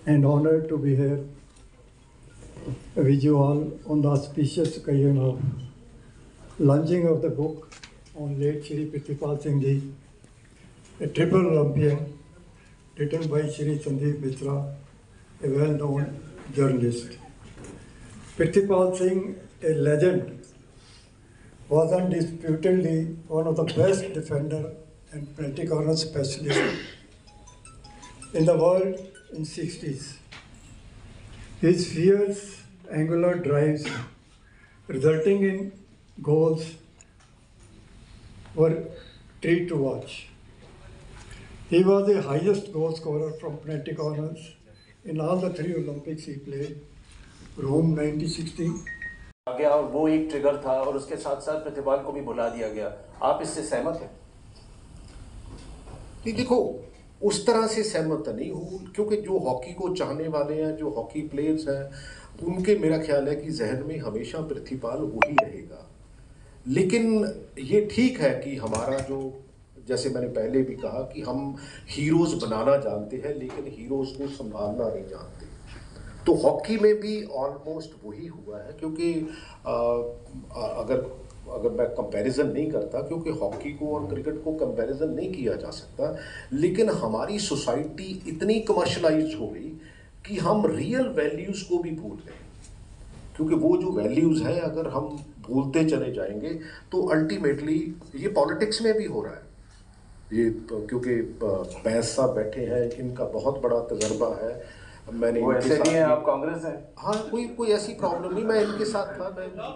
and honored to be here with you all on the auspicious occasion of launching of the book on late Shri Prithipal Singh Ji, a triple Olympian, written by Shri Sandeep Mishra, a well-known journalist. Prithipal Singh, a legend, was undisputedly one of the best defender and penalty corner specialists in the world in 60s. His fierce angular drives resulting in goals were treat to watch. He was the highest goal scorer from penalty corners in all the 3 Olympics he played, Rome 1960, गया और वो एक trigger था और उसके साथ साथ प्रतिपाल को भी भुला दिया गया। आप इससे सहमत हैं? नहीं, देखो उस तरह से सहमत नहीं हूँ, क्योंकि जो हॉकी को चाहने वाले हैं, जो हॉकी प्लेयर्स हैं, उनके मेरा ख्याल है कि जहन में हमेशा प्रतिपाल वही रहेगा। लेकिन ये ठीक है कि हमारा जो, जैसे मैंने पहले भी कहा कि हम हीरोज़ बनाना जानते हैं लेकिन हीरोज़ को संभालना नहीं जानते। तो हॉकी में भी ऑलमोस्ट वही हुआ है, क्योंकि अगर मैं कंपैरिजन नहीं करता, क्योंकि हॉकी को और क्रिकेट को कंपैरिजन नहीं किया जा सकता, लेकिन हमारी सोसाइटी इतनी कमर्शलाइज हो गई कि हम रियल वैल्यूज़ को भी भूल गए। क्योंकि वो जो वैल्यूज़ हैं अगर हम भूलते चले जाएंगे तो अल्टीमेटली ये पॉलिटिक्स में भी हो रहा है। ये क्योंकि बैस साहब बैठे हैं, इनका बहुत बड़ा तजर्बा है। मैंने वो ऐसे नहीं है, आप कांग्रेस हैं? हाँ, कोई ऐसी प्रॉब्लम नहीं, मैं इनके साथ था।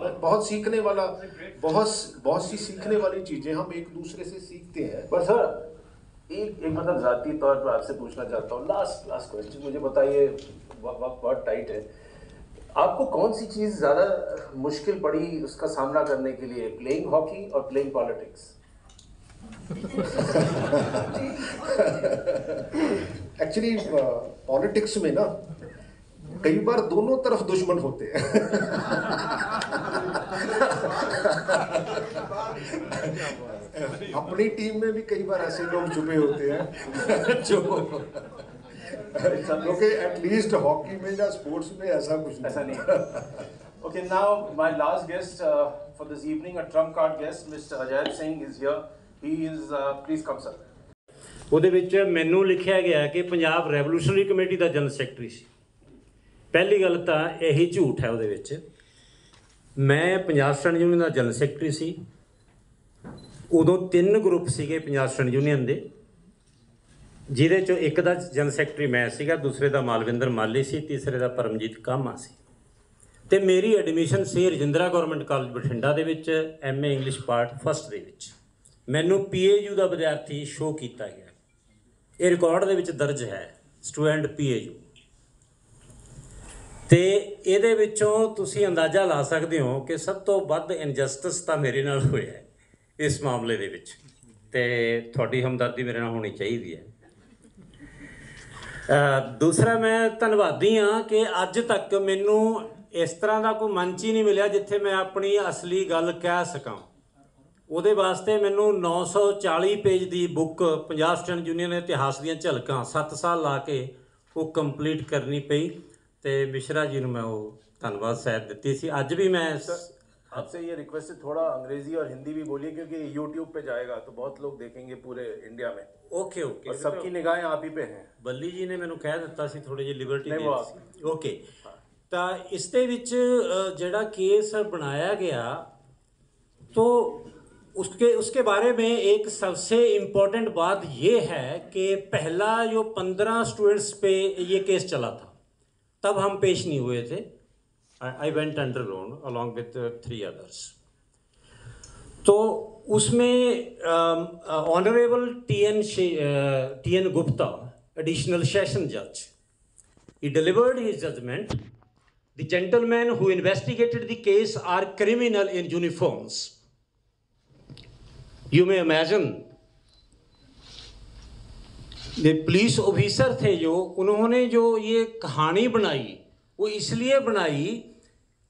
मैं बहुत सीखने वाला, बहुत सी सीखने वाली चीज़ें हम एक दूसरे से सीखते हैं। पर सर एक मतलब ज़ाती तौर पर आपसे पूछना चाहता हूँ, लास्ट क्वेश्चन, मुझे बताइए, वक्त बहुत टाइट है, आपको कौन सी चीज़ ज़्यादा मुश्किल पड़ी उसका सामना करने के लिए, प्लेइंग हॉकी और प्लेइंग पॉलिटिक्स? एक्चुअली पॉलिटिक्स में ना कई बार दोनों तरफ दुश्मन होते हैं। अपनी टीम में भी कई बार ऐसे लोग छुपे होते हैं जो, क्योंकि एटलीस्ट हॉकी में या स्पोर्ट्स में ऐसा कुछ ऐसा नहीं। Okay, now my last guest for this evening, a trump card guest, Mr. Ajay Singh is here. He is, please come sir. ਉਹਦੇ ਵਿੱਚ ਮੈਨੂੰ ਲਿਖਿਆ ਗਿਆ ਕਿ ਪੰਜਾਬ ਰੈਵੋਲੂਸ਼ਨਰੀ ਕਮੇਟੀ ਦਾ ਜਨਰਲ ਸੈਕਟਰੀ ਸੀ। ਪਹਿਲੀ ਗੱਲ ਤਾਂ ਇਹੀ ਝੂਠ ਹੈ ਉਹਦੇ ਵਿੱਚ। ਮੈਂ ਪੰਜਾਬ ਸਟੂਡੈਂਟ ਯੂਨੀਅਨ ਦਾ ਜਨਰਲ ਸੈਕਟਰੀ ਸੀ। ਉਦੋਂ 3 ਗਰੁੱਪ ਸੀਗੇ ਪੰਜਾਬ ਸਟੂਡੈਂਟ ਯੂਨੀਅਨ ਦੇ, ਜਿਹਦੇ 'ਚੋਂ ਇੱਕ ਦਾ ਜਨਰਲ ਸੈਕਟਰੀ ਮੈਂ ਸੀਗਾ, ਦੂਸਰੇ ਦਾ ਮਾਲਵਿੰਦਰ ਮਾਲੀ ਸੀ, ਤੀਸਰੇ ਦਾ ਪਰਮਜੀਤ ਕਾਮਾ ਸੀ। ਅਤੇ ਮੇਰੀ ਐਡਮਿਸ਼ਨ ਸੀ ਰਜਿੰਦਰਾ ਗੌਰਮੈਂਟ ਕਾਲਜ ਬਠਿੰਡਾ ਦੇ ਵਿੱਚ, MA ਇੰਗਲਿਸ਼ ਪਾਰਟ ਫਸਟ ਦੇ ਵਿੱਚ। ਮੈਨੂੰ PAU ਦਾ ਵਿਦਿਆਰਥੀ ਸ਼ੋਅ ਕੀਤਾ ਗਿਆ, ਇਹ ਰਿਕਾਰਡ ਦੇ ਵਿੱਚ ਦਰਜ ਹੈ, ਸਟੂਡੈਂਟ PAU। ਅਤੇ ਇਹਦੇ ਵਿੱਚੋਂ ਤੁਸੀਂ ਅੰਦਾਜ਼ਾ ਲਾ ਸਕਦੇ ਹੋ ਕਿ ਸਭ ਤੋਂ ਵੱਧ ਇਨਜਸਟਿਸ ਤਾਂ ਮੇਰੇ ਨਾਲ ਹੋਇਆ ਹੈ ਇਸ ਮਾਮਲੇ ਦੇ ਵਿੱਚ, ਅਤੇ ਤੁਹਾਡੀ ਹਮਦਰਦੀ ਮੇਰੇ ਨਾਲ ਹੋਣੀ ਚਾਹੀਦੀ ਹੈ। ਦੂਸਰਾ, ਮੈਂ ਧੰਨਵਾਦੀ ਹਾਂ ਕਿ ਅੱਜ ਤੱਕ ਮੈਨੂੰ ਇਸ ਤਰ੍ਹਾਂ ਦਾ ਕੋਈ ਮੰਚ ਹੀ ਨਹੀਂ ਮਿਲਿਆ ਜਿੱਥੇ ਮੈਂ ਆਪਣੀ ਅਸਲੀ ਗੱਲ ਕਹਿ ਸਕਾਂ। ਉਹਦੇ ਵਾਸਤੇ ਮੈਨੂੰ 940 ਪੇਜ ਦੀ ਬੁੱਕ ਪੰਜਾਬ ਸਟੂਡੈਂਟ ਯੂਨੀਅਨ ਦੇ ਇਤਿਹਾਸ ਦੀਆਂ ਝਲਕਾਂ 7 ਸਾਲ ਲਾ ਕੇ ਉਹ ਕੰਪਲੀਟ ਕਰਨੀ ਪਈ, ਅਤੇ ਮਿਸ਼ਰਾ ਜੀ ਨੂੰ ਮੈਂ ਉਹ ਧੰਨਵਾਦ ਸਾਹਿਬ ਦਿੱਤੀ ਸੀ। ਅੱਜ ਵੀ मैं आपसे ये रिक्वेस्ट है, थोड़ा अंग्रेजी और हिंदी भी बोलिए, क्योंकि YouTube पे जाएगा तो बहुत लोग देखेंगे पूरे इंडिया में। ओके और सबकी निगाहें आप ही पे हैं। ਬੱਲੀ ਜੀ ਨੇ ਮੈਨੂੰ ਕਹਿ ਦਿੱਤਾ ਸੀ ਥੋੜ੍ਹੀ ਜਿਹੀ ਲਿਬਰਟੀ ਦੇ ਦਿੱਤੀ। ਓਕੇ, ਤਾਂ ਇਸ ਦੇ ਵਿੱਚ ਜਿਹੜਾ ਕੇਸ ਬਣਾਇਆ ਗਿਆ तो उसके बारे में एक सबसे इम्पोर्टेंट बात ये है कि पहला जो 15 स्टूडेंट्स पे ये केस चला था, तब हम पेश नहीं हुए थे। I went underground along with 3 others. तो उसमें honourable TN Gupta, additional session जज, he delivered his judgment. The gentlemen who investigated the case are criminal in uniforms. You may imagine, the police officer थे जो, उन्होंने जो ये कहानी बनाई वो इसलिए बनाई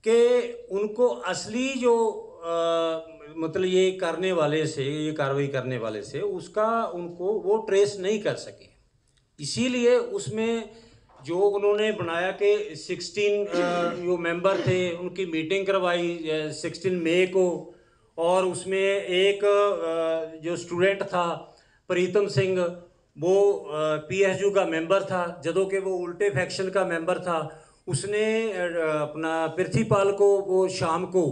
कि उनको असली जो मतलब ये करने वाले से, ये कार्रवाई करने वाले से उसका उनको वो ट्रेस नहीं कर सके, इसीलिए उसमें जो उन्होंने बनाया कि 16 जो मेंबर थे उनकी मीटिंग करवाई 16 मई को, और उसमें एक जो स्टूडेंट था प्रीतम सिंह, वो PSU का मेंबर था, जदों कि वो उल्टे फैक्शन का मेंबर था। उसने अपना पृथ्वीपाल को वो शाम को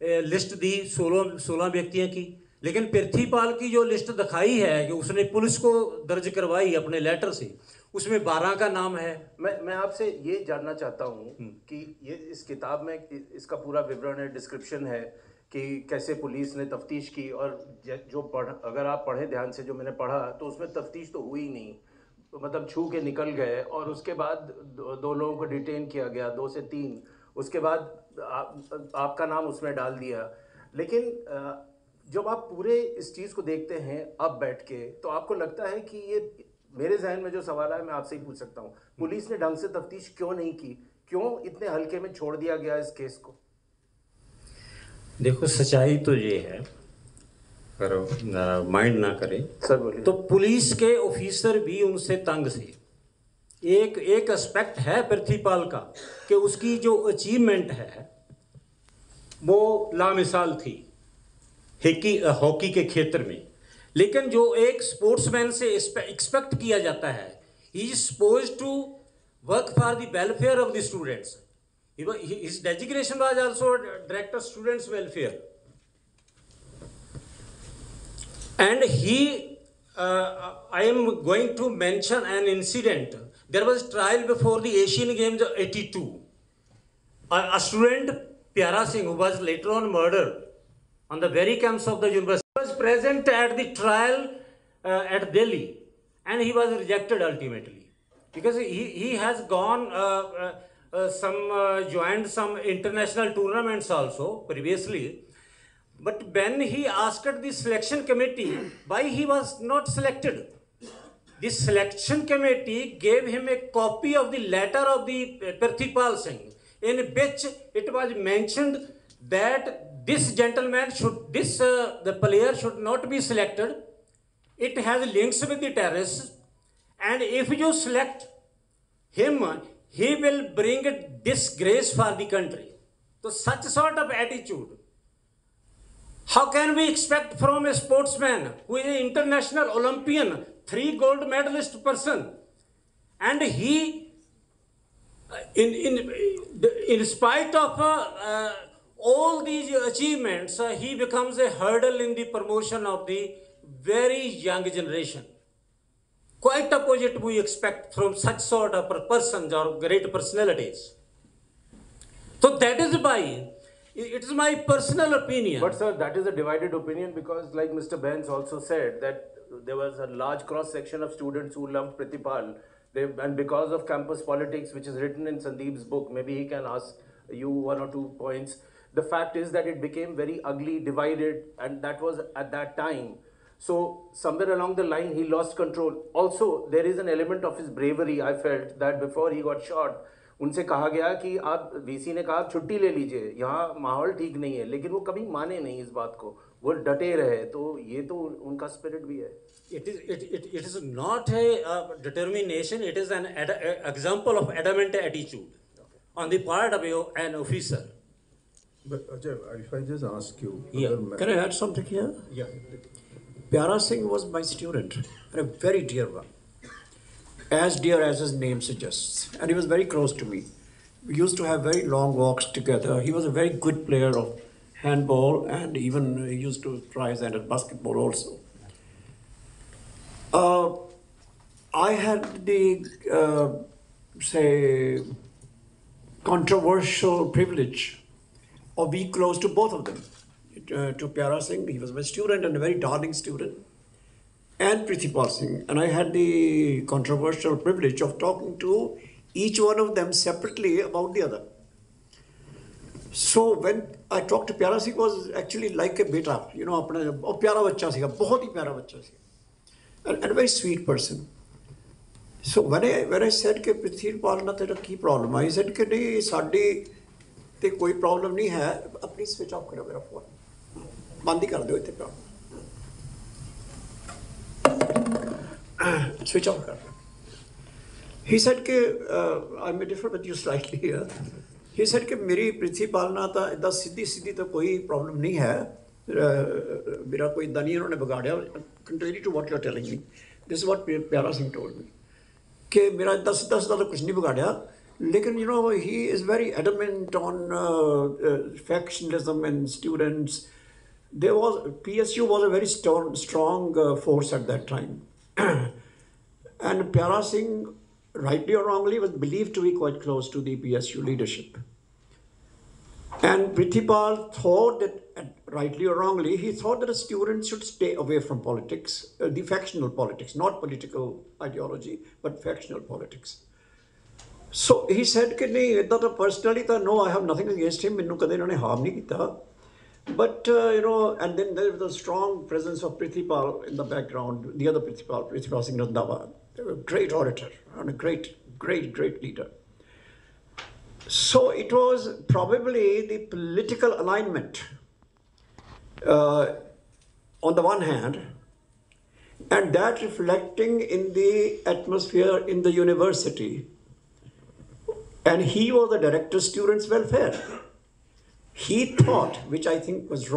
लिस्ट दी 16 व्यक्तियों की, लेकिन पृथ्वीपाल की जो लिस्ट दिखाई है कि उसने पुलिस को दर्ज करवाई अपने लेटर से, उसमें 12 का नाम है। मैं आपसे ये जानना चाहता हूँ कि ये इस किताब में इसका पूरा विवरण है, डिस्क्रिप्शन है कि कैसे पुलिस ने तफ्तीश की, और जो अगर आप पढ़े ध्यान से, जो मैंने पढ़ा तो उसमें तफ्तीश तो हुई नहीं, मतलब छू के निकल गए, और उसके बाद दो लोगों को डिटेन किया गया, 2 से 3, उसके बाद आपका नाम उसमें डाल दिया। लेकिन जब आप पूरे इस चीज़ को देखते हैं अब बैठ के, तो आपको लगता है कि ये, मेरे जहन में जो सवाल है मैं आपसे ही पूछ सकता हूँ, पुलिस ने ढंग से तफ्तीश क्यों नहीं की, क्यों इतने हल्के में छोड़ दिया गया इस केस को? देखो सच्चाई तो ये है, अगर माइंड ना करें सर बोलिए। तो पुलिस के ऑफिसर भी उनसे तंग से। एक एस्पेक्ट है पृथ्वीपाल का कि उसकी जो अचीवमेंट है वो लामिसाल थी हॉकी के क्षेत्र में, लेकिन जो एक स्पोर्ट्समैन से एक्सपेक्ट किया जाता है, he is supposed to work for the welfare of the students. His designation was also Director Students Welfare, and I am going to mention an incident. There was trial before the Asian Games of 82. A student, Pyara Singh, who was later on murdered on the very camps of the university, was present at the trial at Delhi, and he was rejected ultimately because he has gone joined some international tournaments also previously, but when he asked the selection committee why he was not selected, the selection committee gave him a copy of the letter of the Prithipal Singh, in which it was mentioned that this gentleman the player should not be selected. It has links with the terrorists, and if you select him, he will bring a disgrace for the country. So such sort of attitude, how can we expect from a sportsman who is an international Olympian, 3 gold medalist person, and he, in spite of all these achievements, he becomes a hurdle in the promotion of the very young generation. Quite opposite we expect from such sort of persons or great personalities. So that is why it is my personal opinion. But sir, that is a divided opinion, because like Mr. Benz also said that there was a large cross section of students who loved Prithipal, and because of campus politics, which is written in Sandeep's book, maybe he can ask you 1 or 2 points. The fact is that it became very ugly, divided, and that was at that time. So somewhere along the line he lost control. Also there is an element of his bravery. I felt that before he got shot, उनसे कहा गया कि आप, VC ने कहा आप छुट्टी ले लीजिए, यहाँ माहौल ठीक नहीं है, लेकिन वो कभी माने नहीं इस बात को, वो डटे रहे। तो ये तो उनका स्पिरिट भी है। It is not a determination, it is an example of adamant attitude on the part of an officer. But Ajay, if I just ask you, Yeah. Can I add something here? Yeah. Pyara Singh was my student, and a very dear one, as dear as his name suggests, and he was very close to me. We used to have very long walks together. He was a very good player of handball, and even he used to try his hand at basketball also. I had the, say, controversial privilege of being close to both of them. To Pyara Singh, he was my student and a very darling student, and Prithipal Singh. And I had the controversial privilege of talking to each one of them separately about the other. So when I talked to Pyara Singh, was actually like a beta, you know, apna pyara bachcha siga, bahut hi pyara bachcha siga, and a very sweet person. So when I said कि Prithipal na tera ki problem, I said कि नहीं साड़ी ते कोई problem नहीं है, अपनी switch off करो मेरा phone, बंद ही कर दो इतने problem, switch off कर दो. He said कि I may differ with you slightly here. He said कि मेरी प्रिंसिपल ना था इतना सीधी तो कोई प्रॉब्लम नहीं है, मेरा कोई इतना नहीं उन्होंने बिगाड़ा. Contrary to what you are telling me, this is what प्यारा सिंह told me कि मेरा इतना सीधा तो कुछ नहीं बिगाड़ा, लेकिन you know he is very adamant on factionalism and students. There was PSU was a very strong force at that time, and Pyara Singh, rightly or wrongly, was believed to be quite close to the PSU leadership. And Prithipal thought that, rightly or wrongly, he thought that a student should stay away from politics, the factional politics, not political ideology, but factional politics. So he said that personally, no, I have nothing against him, मैनू कदे इन्होंने harm नहीं किया. But, you know, and then there was a strong presence of Prithipal in the background, the other Prithipal Singh Randhawa, a great orator and a great leader. So it was probably the political alignment on the one hand, and that reflecting in the atmosphere in the university. And he was the director of students' welfare. He thought, which I think was he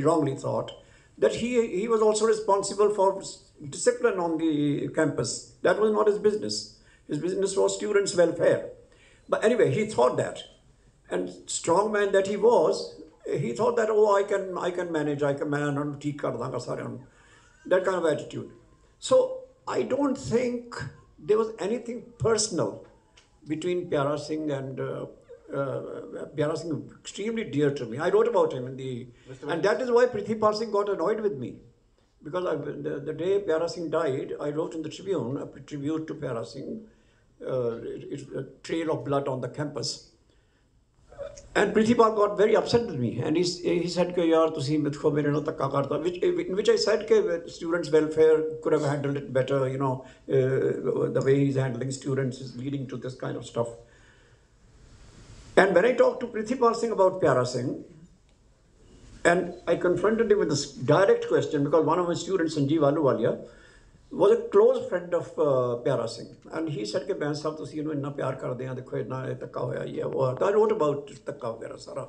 wrongly thought, that he was also responsible for discipline on the campus. That was not his business. His business was students' welfare. But anyway, he thought that. And strong man that he was, he thought that, oh, I can manage, I can manage, that kind of attitude. So I don't think there was anything personal between Pyara Singh and Pyara Singh, extremely dear to me. I wrote about him and that is why Prithipal Singh got annoyed with me. Because the day Pyara Singh died, I wrote in the Tribune a tribute to Pyara Singh, a trail of blood on the campus. And Prithipal got very upset with me, and he said, "Yaar, tusi mujhko mere naal dhakka karta," in which I said that students' welfare could have handled it better. You know, the way he's handling students is leading to this kind of stuff. And when I talked to Prithipal Singh about Pyara Singh, and I confronted him with this direct question, because one of my students, Sanjeev Ahluwalia, was a close friend of Pyara Singh. And he said, "Ke Bain sahab, tusi inu inna pyar karde hain, dekho inna dhakka hoya, ye wo." I wrote about dhakka vagera sara.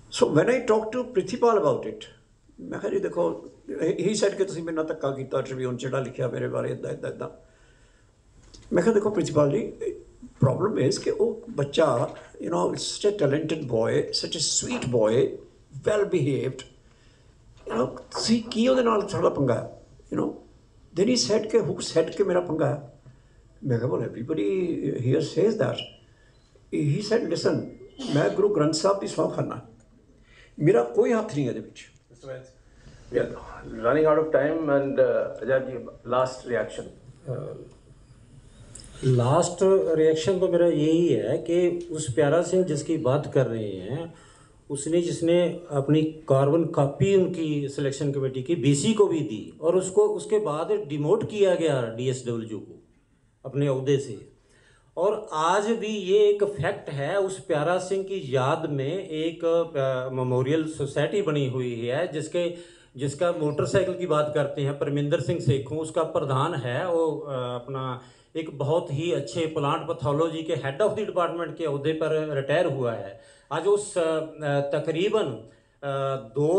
So when I talked to Prithipal about it, he said, "Ke tusi mere naal dhakka kita, Tribune cheda likhya mere bare idda idda." मैं कहा देखो principal ji, problem is कि वो बच्चा, you know, such a talented boy, such a sweet boy, well behaved, you know, see की ਉਹਦੇ ਨਾਲ ਥੋੜਾ ਪੰਗਾ ਹੈ, you know. Then he said कि who said कि मेरा पंगा है? मैं कहा well, everybody here says that. He said, listen, मैं गुरु ग्रंथ साहब की सौं खाना, मेरा कोई हाथ नहीं है ਇਹਦੇ ਵਿੱਚ. Yeah, running out of time, and Ajay ji, last reaction. Last reaction तो मेरा यही है कि उस प्यारा सिंह जिसकी बात कर रहे हैं, जिसने अपनी कार्बन कॉपी उनकी सिलेक्शन कमेटी की बीसी को भी दी और उसके बाद डिमोट किया गया DSW को अपने ओहदे से. और आज भी ये एक फैक्ट है, उस प्यारा सिंह की याद में एक मेमोरियल सोसाइटी बनी हुई है जिसका मोटरसाइकिल की बात करते हैं परमिंदर सिंह सेखों, उसका प्रधान है. वो अपना एक बहुत ही अच्छे प्लांट पैथोलॉजी के हेड ऑफ द डिपार्टमेंट के अहदे पर रिटायर हुआ है. आज उस तकरीबन 2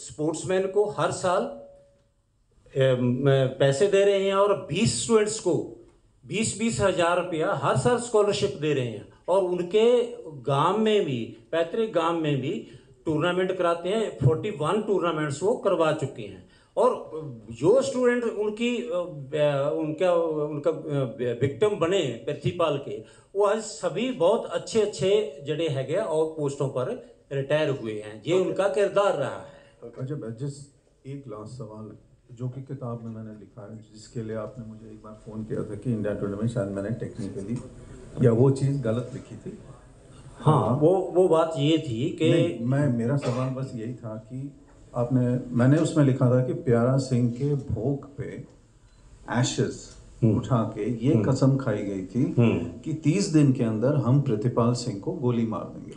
स्पोर्ट्समैन को हर साल पैसे दे रहे हैं और 20 स्टूडेंट्स को 20-20 हज़ार रुपया हर साल स्कॉलरशिप दे रहे हैं. और उनके गांव में भी, पैतृक गांव में भी टूर्नामेंट कराते हैं. 41 टूर्नामेंट्स वो करवा चुके हैं. और जो स्टूडेंट उनका विक्टिम बने प्रिथीपाल के, वो आज सभी बहुत अच्छे जड़े हैगे और पोस्टों पर रिटायर हुए हैं. ये उनका किरदार रहा है. अच्छा, जिस एक लास्ट सवाल जो कि किताब में मैंने लिखा है, जिसके लिए आपने मुझे एक बार फ़ोन किया था कि इंडिया टुडे में शायद मैंने टेक्निकली या वो चीज़ गलत लिखी थी. हाँ, वो बात ये थी कि मेरा सवाल बस यही था कि मैंने उसमें लिखा था कि प्यारा सिंह के भोग पे एशेस उठा के ये कसम खाई गई थी कि 30 दिन के अंदर हम प्रिथिपाल सिंह को गोली मार देंगे.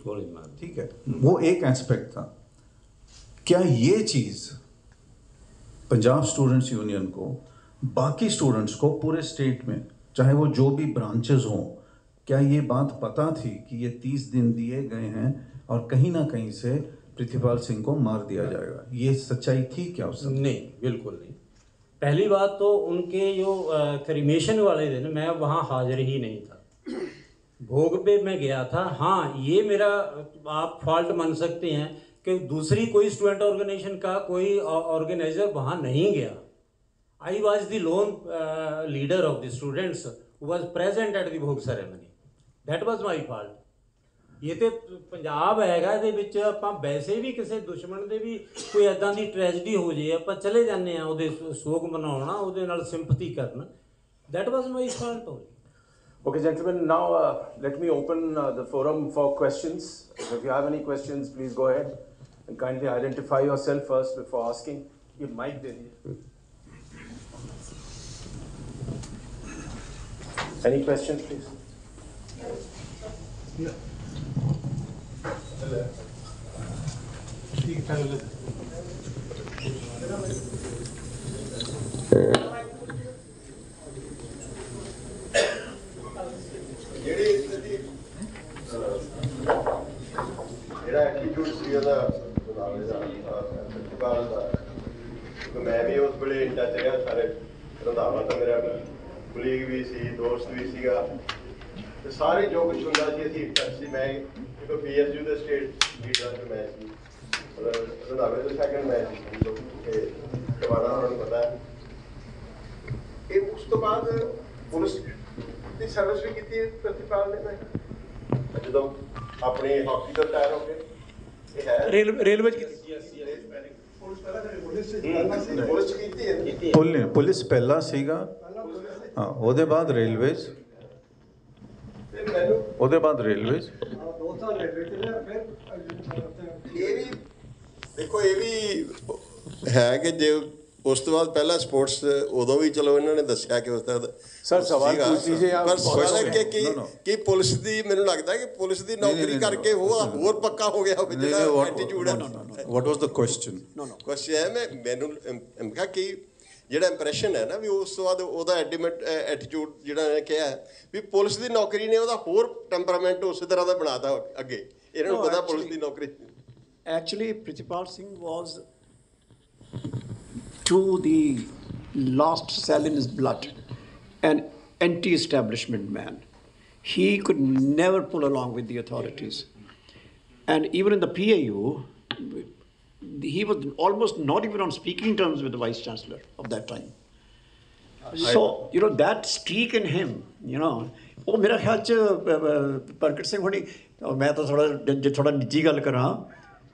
ठीक है, वो एक एस्पेक्ट था. क्या ये चीज़ पंजाब स्टूडेंट्स यूनियन को, बाकी स्टूडेंट्स को पूरे स्टेट में चाहे वो जो भी ब्रांचेस हों, क्या ये बात पता थी कि ये 30 दिन दिए गए हैं और कहीं ना कहीं से प्रिथिपाल सिंह को मार दिया जाएगा? ये सच्चाई थी क्या उस समय? नहीं, बिल्कुल नहीं। पहली बात तो उनके जो क्रिमेशन वाले दिन मैं वहाँ हाजिर ही नहीं था, भोग पे मैं गया था। हाँ, ये मेरा आप फॉल्ट मान सकते हैं कि दूसरी कोई स्टूडेंट ऑर्गेनाइजेशन का कोई ऑर्गेनाइजर वहाँ नहीं गया। I was the lone leader of the students who was present at the bhog ceremony. That was my fault. ये तो ਪੰਜਾਬ ਹੈਗਾ, ਇਹਦੇ ਵਿੱਚ ਆਪਾਂ ਵੈਸੇ ਵੀ ਕਿਸੇ ਦੁਸ਼ਮਣ ਦੇ ਵੀ ਕੋਈ ਐਦਾਂ ਦੀ ਟ੍ਰੈਜਡੀ ਹੋ ਜੇ ਆਪਾਂ ਚਲੇ ਜਾਂਦੇ ਆ ਉਹਦੇ ਸੋਗ ਮਨਾਉਣਾ, ਉਹਦੇ ਨਾਲ ਸਿੰਪਥੀ ਕਰਨ। That was my fault only. Okay, gentlemen, now let me open the forum for questions. If you have any questions, please go ahead and kindly identify yourself first before asking. You mic there. Any questions, please? ਜਿਹੜਾ attitude ਸੀ ਉਹਦਾ ਰੰਧਾਵੇ ਦਾ ਪ੍ਰਤਿਪਾਲ ਦਾ, ਕਿਉਂਕਿ ਮੈਂ ਵੀ ਉਸ ਵੇਲੇ touch ਰਿਹਾ ਸਾਰੇ। ਰੰਧਾਵਾ ਤਾਂ ਮੇਰਾ ਕੁਲੀਗ ਵੀ ਸੀ, ਦੋਸਤ ਵੀ ਸੀਗਾ, ਤੇ ਸਾਰੇ ਜੋ ਕੁਛ ਹੁੰਦਾ ਸੀ ਅਸੀਂ ਟੱਚ ਸੀ। ਮੈਂ ਇੱਕ PSU ਦੇ ਸਟੇਟ ਲੀਡਰ ਚ ਮੈਂ ਸੀ, ਰੰਧਾਵੇ ਦਾ ਸੈਕੰਡ ਮੈਚ ਸੀ ਜੋ ਕਿ ਟਵਾਣਾ ਉਹਨਾਂ ਨੂੰ ਪਤਾ ਹੈ। ਇਹ ਉਸ ਤੋਂ ਬਾਅਦ ਪੁਲਿਸ ਦੀ ਸਰਵਿਸ ਵੀ ਕੀਤੀ ਪ੍ਰਤਿਪਾਲ ਨੇ। ਮੈਂ ਜਦੋਂ ਆਪਣੀ ਹਾਕੀ ਤੋਂ ਰਿਟਾਇਰ ਹੋ ਕੇ ਇਹ ਹੈ ਰੇਲਵੇ ਚ ਕੀਤੀ ਪੁਲਿਸ ਚ ਕੀਤੀ ਹੈ। ਪੁਲਿਸ ਪਹਿਲਾਂ ਸੀਗਾ, ਹਾਂ, ਉਹਦੇ ਬਾਅਦ ਰੇਲਵੇਜ਼, ਤੇ ਮੈਨੂੰ ਉਹਦੇ ਬਾਅਦ ਰੇਲਵੇਜ਼। 2 ਸਾਲ ਰੇਲਵੇ ਚ ਫਿਰ ਇਹ ਵੀ ਦੇਖੋ, ਇਹ ਵੀ ਹੈ ਕਿ ਜੇ ਉਸ ਤੋਂ ਬਾਅਦ ਪਹਿਲਾਂ ਸਪੋਰਟਸ ਉਦੋਂ ਵੀ ਚਲੋ ਇਹਨਾਂ ਨੇ ਦੱਸਿਆ ਕਿ ਉਸ ਦਾ ਸਰ ਸਵਾਲ ਪੁੱਛ ਲੀजिए आप। ਪਰ ਸਵਾਲ ਹੈ ਕਿ ਪੁਲਿਸ ਦੀ, ਮੈਨੂੰ ਲੱਗਦਾ ਕਿ ਪੁਲਿਸ ਦੀ ਨੌਕਰੀ ਕਰਕੇ ਹੋਰ ਪੱਕਾ ਹੋ ਗਿਆ ਹੋਵੇ ਜਿਹੜਾ ਐਟੀਟਿਊਡ ਹੈ। What was the question? Question ਹੈ ਮੈਨੂੰ ਕਿਹਾ ਕਿ ਜਿਹੜਾ ਇੰਪ੍ਰੈਸ਼ਨ ਹੈ ਨਾ ਵੀ ਉਸ ਤੋਂ ਬਾਅਦ ਉਹਦਾ ਐਟੀਟਿਊਡ ਜਿਹੜਾ ਇਹਨੇ ਕਿਹਾ ਵੀ ਪੁਲਿਸ ਦੀ ਨੌਕਰੀ ਨੇ ਉਹਦਾ ਹੋਰ ਟੈਂਪਰਾਮੈਂਟ ਉਸੇ ਤਰ੍ਹਾਂ ਦਾ ਬਣਾਤਾ ਅੱਗੇ। ਇਹਨਾਂ ਨੂੰ ਪਤਾ ਪੁਲਿਸ ਦੀ ਨੌਕਰੀ। Actually, Pritipal Singh was to the last cell in his blood an anti-establishment man. He could never pull along with the authorities. And even in the PAU, he was almost not even on speaking terms with the Vice Chancellor of that time. So, you know, that streak in him, you know, ਉਹ ਮੇਰਾ ਖਿਆਲ 'ਚ ਪ੍ਰਗਟ ਸਿੰਘ ਹੋਣੀ, ਮੈਂ ਤਾਂ ਥੋੜਾ ਨਿੱਜੀ ਗੱਲ ਕਰਾਂ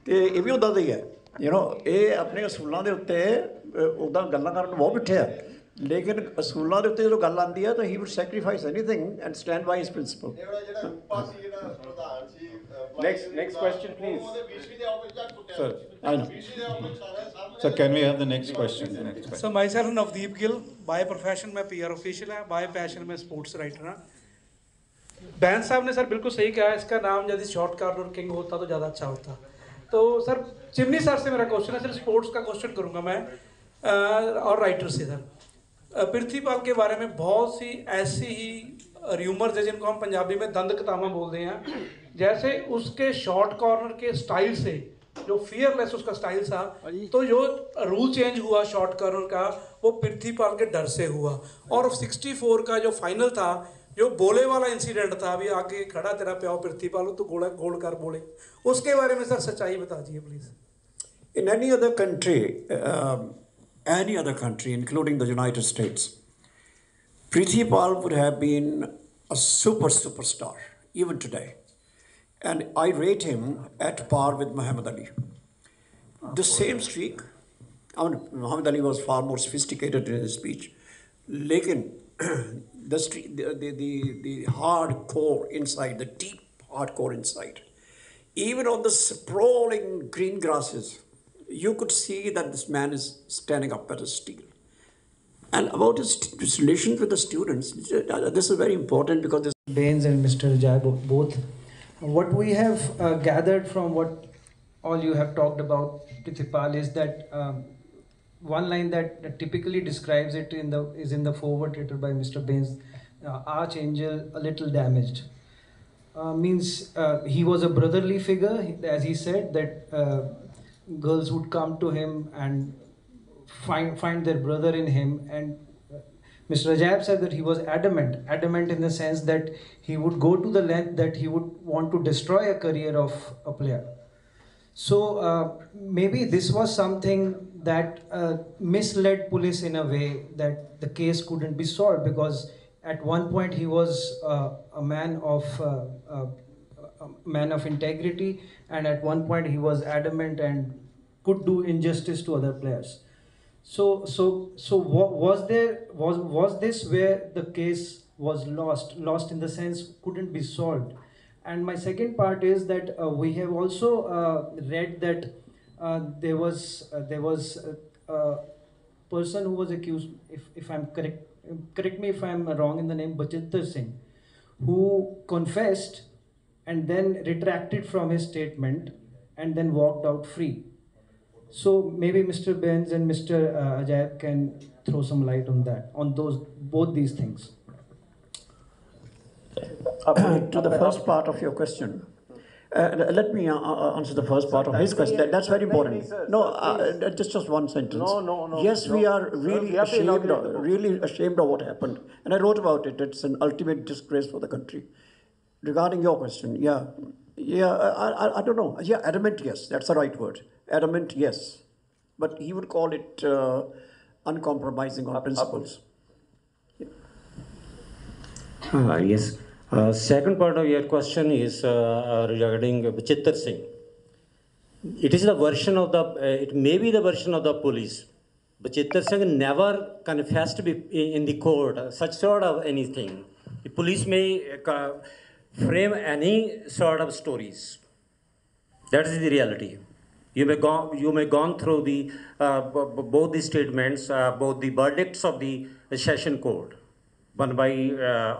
ਤੇ ਇਹ ਵੀ ਉੱਦਾਂ ਦਾ ਹੀ ਹੈ। ਯੂ ਨੋ, ਇਹ ਆਪਣੇ ਅਸੂਲਾਂ ਦੇ ਉੱਤੇ ਉੱਦਾਂ ਗੱਲਾਂ ਕਰਨ ਨੂੰ ਬਹੁਤ ਬਿਠੇ ਆ, ਲੇਕਿਨ ਅਸੂਲਾਂ ਦੇ ਉੱਤੇ ਜਦੋਂ ਗੱਲ ਆਉਂਦੀ ਹੈ ਤਾਂ he would sacrifice anything and stand by his principle. Next question, please. Sir, I know. Sir, can we have the next question? So myself Navdeep Gill, by profession मैं PR official है, by passion मैं sports writer हाँ। Ban साहब ने sir बिल्कुल सही कहा, इसका नाम यदि शॉर्ट कॉर्नर किंग होता तो ज़्यादा अच्छा होता। तो सर चिमनी सर से मेरा क्वेश्चन है, सर स्पोर्ट्स का क्वेश्चन करूँगा मैं और राइटर से। सर पृथ्वीपाल के बारे में बहुत सी ऐसी ही र्यूमर्स है जिनको हम पंजाबी में दंद कतामा बोलते हैं, जैसे उसके शॉर्ट कॉर्नर के स्टाइल से, जो फियरलेस उसका स्टाइल था, तो जो रूल चेंज हुआ शॉर्ट कॉर्नर का वो पृथ्वीपाल के डर से हुआ। और 64 का जो फाइनल था, जो बोले वाला इंसिडेंट था, अभी आगे खड़ा तेरा प्याओ पृथ्वीपाल तो गोल कर बोले, उसके बारे में सर सच्चाई बता दीजिए please. In any other country, including the United States, Prithypal would have been a superstar even today, and I rate him at par with Muhammad Ali. The same streak. I mean, Muhammad Ali was far more sophisticated in his speech, lekin the hardcore inside, the deep hardcore inside, even on the sprawling green grasses, you could see that this man is standing up at a steel. And about his relations with the students, this is very important because this Bains and Mr. Jai both. What we have gathered from what all you have talked about Prithypal is that one line that typically describes it is in the foreword written by Mr. Bains, archangel, a little damaged. Means he was a brotherly figure, as he said, that girls would come to him and find their brother in him. And Mr. Ajaib said that he was adamant in the sense that he would go to the length that he would want to destroy a career of a player. So maybe this was something that misled police in a way that the case couldn't be solved, because at one point he was a man of integrity, and at one point he was adamant and could do injustice to other players. So was this where the case was lost in the sense couldn't be solved? And my second part is that we have also read that there was a person who was accused, if I'm correct me if I'm wrong in the name, Bachinder Singh, who confessed and then retracted from his statement and then walked out free. So maybe Mr. Benz and Mr. Ajaib can throw some light on that, on both these things. To the first part of your question, let me answer the first part of his question. That's very important. No, just one sentence. No. Yes, we are really ashamed of what happened, and I wrote about it. It's an ultimate disgrace for the country. Regarding your question, I don't know. Yeah, adamant, yes, that's the right word. Adamant, yes, but he would call it uncompromising on principles. Yes. Second part of your question is regarding Bachinder Singh. It is the version of it may be the version of the police. Bachinder Singh never confessed in the court such sort of anything. The police may frame any sort of stories. That is the reality. You may gone through the both the statements, both the verdicts of the session court, one by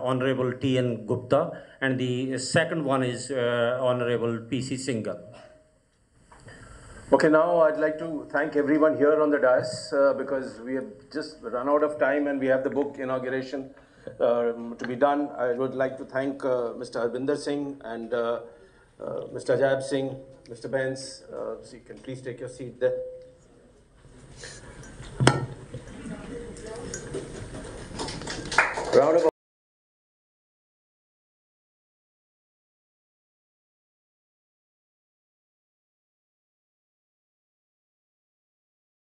Honorable T.N. Gupta, and the second one is Honorable P.C. Singhal. Okay, now I'd like to thank everyone here on the dais because we have just run out of time and we have the book inauguration to be done. I would like to thank Mr. Harbinder Singh and Mr. Ajaib Singh, Mr. Benz. So you can please take your seat there. Round of